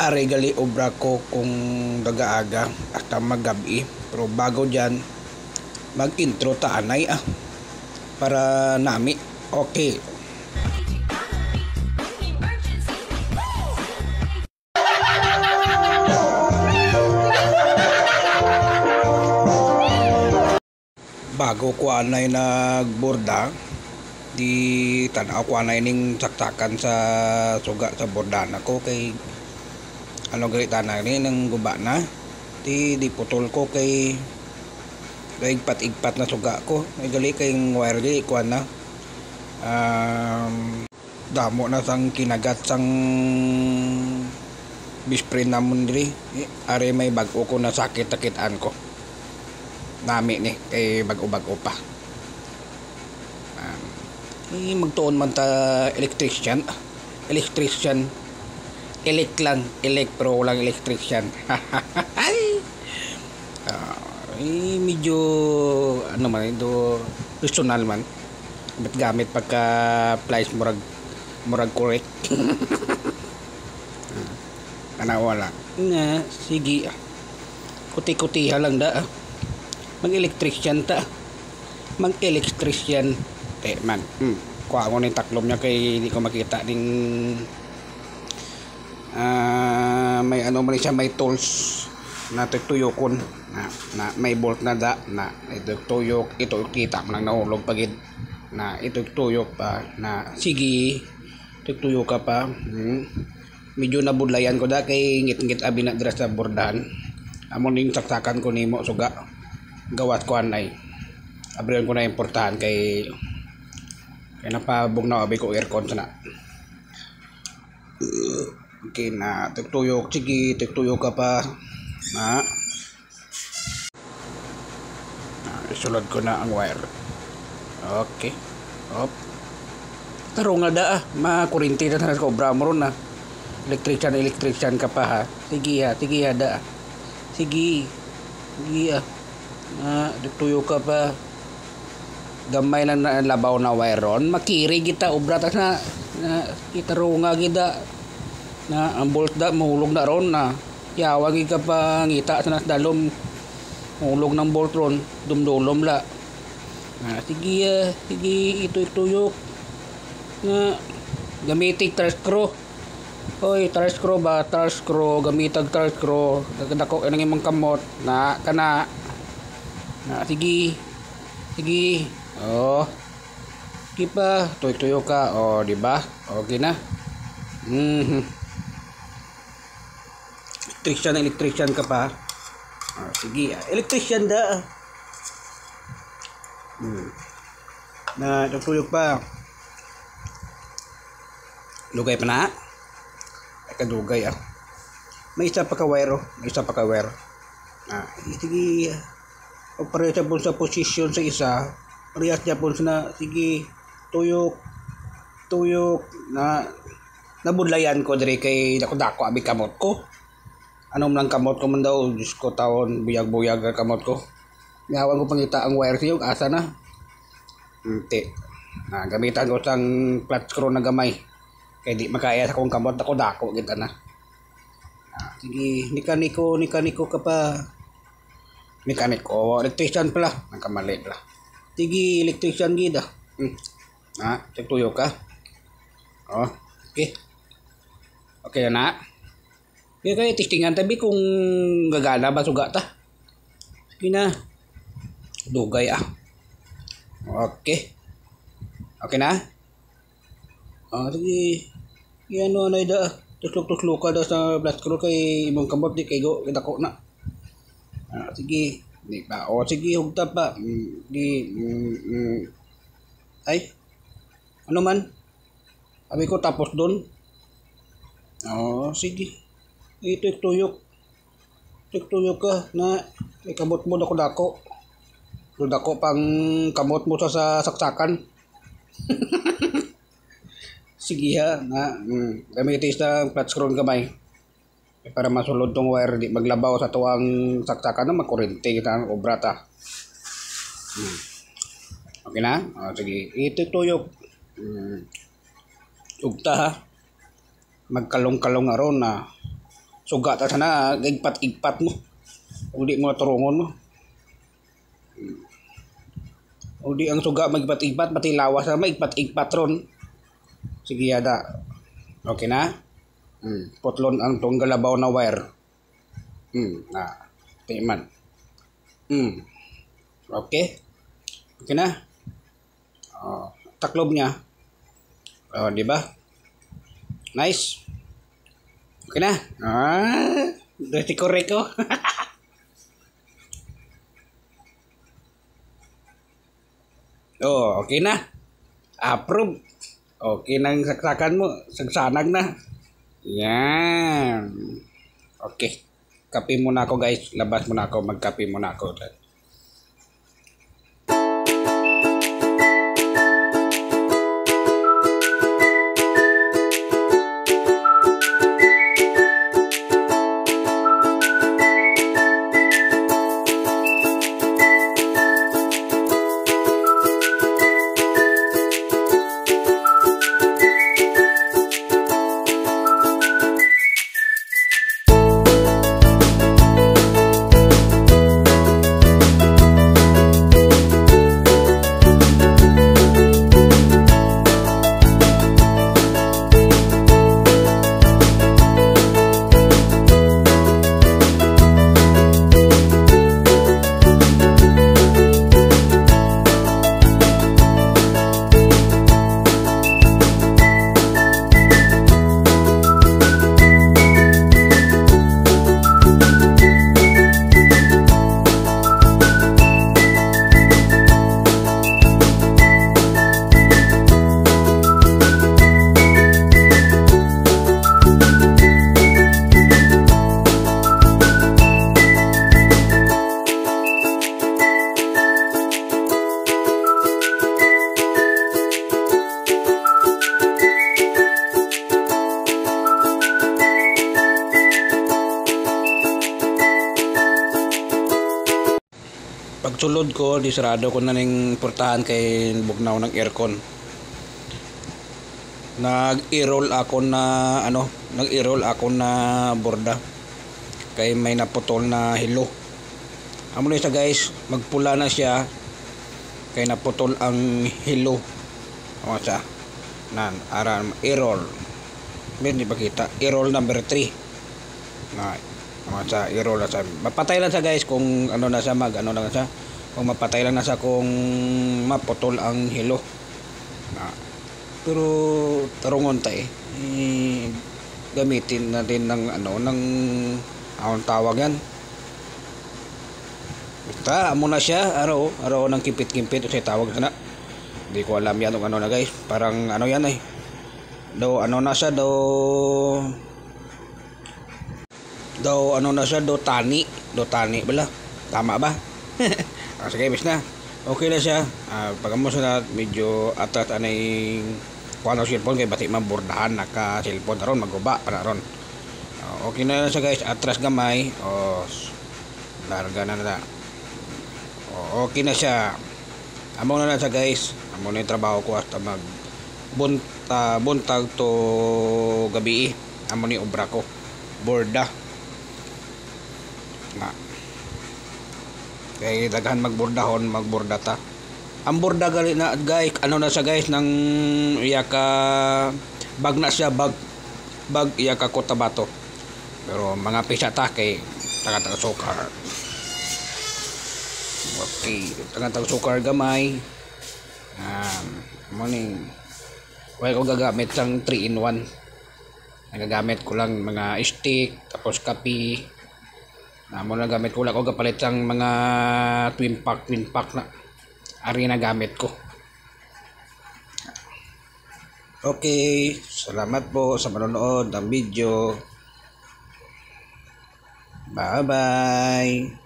Aregali obra ko kung gagaaga hasta maggabi. Pero bago dyan, mag-intro taanay para nami. Okay. Bago ko anay nagborda, di tanaw ko anay ning saksakan sa suga sa bordana ko kay ano gali tanay ni nang guba na di putol ko kay igpat na suga ko ay gali kay wire gali ko na damo na sang kinagat sang bisprin namon diri are may bag-o ko na sakit-sakitan ko nami ni kay bag-o pa magtuon man ta electrician electro lang electrician medyo ano man ito personal man gamit pagka plies murag correct wala nga sige kuti-kutiha lang da mag-electrician man kuha ko ng taklom niya kay hindi ko makita ding may ano man siya may tools na tuyokon na may bolt na ito tuyok ito kita man lang nahulog pagid na ito tuyok pa na sige tuyok ka pa medyo nabudlayan ko da kay ngit abi na dira sa bordahan amon ning saksakan ko nimo suga gawat ko anay abrihan ko na importahan kay napabog na abi ko aircon sana okay na tuyok sige tuyok ka pa na isulod ko na ang wire okay taro nga da makurinti na sa obra mo ron electrician ka pa ha sige da sige tuyok ka pa gamay lang na labaw na wire ron makiri kita obra ta na itaro nga gida na ang bolt da mahulog na ron na yawag ka pa ngita sa dalom mahulog ng bolt ron dumdulom la sige tuyok na gamitig tar screw oy tar screw gamitag tar screw dako nang imong kamot na kana na sige sige pa tuyok ka di ba okay na electrician ka pa sige electrician da na tuyok pa lugay pa na kadugay may isa pa ka wire sige pareha siya po sa posisyon sa isa parehas niya po na sige tuyok na nabudlayan ko diri kay dako abi kamot ko anong lang kamot ko man daw Diyos ko taon buyag ang kamot ko ngawan ko pangita ang wire siyo asa na gamitan ko sang flat screw na gamay kay di makaya sa kong kamot dako kita na sige mekaniko ka pa electrician pala nagkamali pala sige electrician gida tuyok ka okay na kaya testingan tabi kung gagana ba suga ta sige na dugay okay na sige yan anay da tuslok ka da sa blast screw kay imong kamot di kay go dako na sige di pa sige hugta pa ay ano man sabi ko tapos doon sige tuyok ka na may kamot mo dako pang kamot mo sa saksakan sige na gamitin sa flat screw gamay para masulod tong wire di maglabaw sa tuwang saksakan na makurente kita ang obra ta okay na sige tuyok ugta magkalong-kalong aron na suga ta sana igpat-igpat mo. Udi mo turungon mo. Udi ang suga magigpat-igpat pati lawas na magigpat-igpat ron. Sige yada. Okay na? Putlon ang tong galabaw na wire. Na. Timan. Okay? Okay na? Taklob niya. Di ba? Nice. Okay na? Dirty correct ko. Okay na. Approve. Okay nang saksakan mo. Sagsanag na. Yan. Okay. Kape muna ako guys. Labas muna ako. Magkape muna ako. Pagsulod ko, disarado ko na ning portahan kay bugnaw ng aircon. Nag-i-roll ako na borda kay may naputol na hilo. Amo na siya guys, magpula na siya kay naputol ang hilo. Amo siya. Aran i-roll. Hindi ba kita? I-roll number 3. Sa i-roll na siya. Mapatay lang siya guys kung ano na siya kung mapatay lang na siya kung maputol ang hilo. Pero tarungon tayo. Gamitin natin ng anong tawag yan. Basta amo na siya, araw ng kimpit-kimpit sa tawag sana. Hindi ko alam yan kung ano na guys. Parang ano yan eh. Tani bala. Tama ba? Sige, bis na. Okay na siya. Pag mo sa medyo atat anay kuha ng cellphone kay bati mabordahan naka cellphone ron maguba para ron. Okay na siya guys. Atras gamay. Larga na. Okay na siya. Amo na siya guys. Amo na yung trabaho ko hasta buntag to gabi. Amo ni obra ko. Borda. Kaya daghan magborda ta. Ang borda gali na guys, ano na siya guys nang iyaka bag na siya bag iyaka Cotabato. Pero mga pisa ta kay taga sukar. Okay, taga sukar gamay. Morning. Wala ko gagamit sang 3-in-1. Nagagamit ko lang mga stick tapos kape. Muna gamit ko lang ko kapalit sang mga twin pack na ari na gamit ko. Okay, salamat po sa panonood ng video. Bye bye.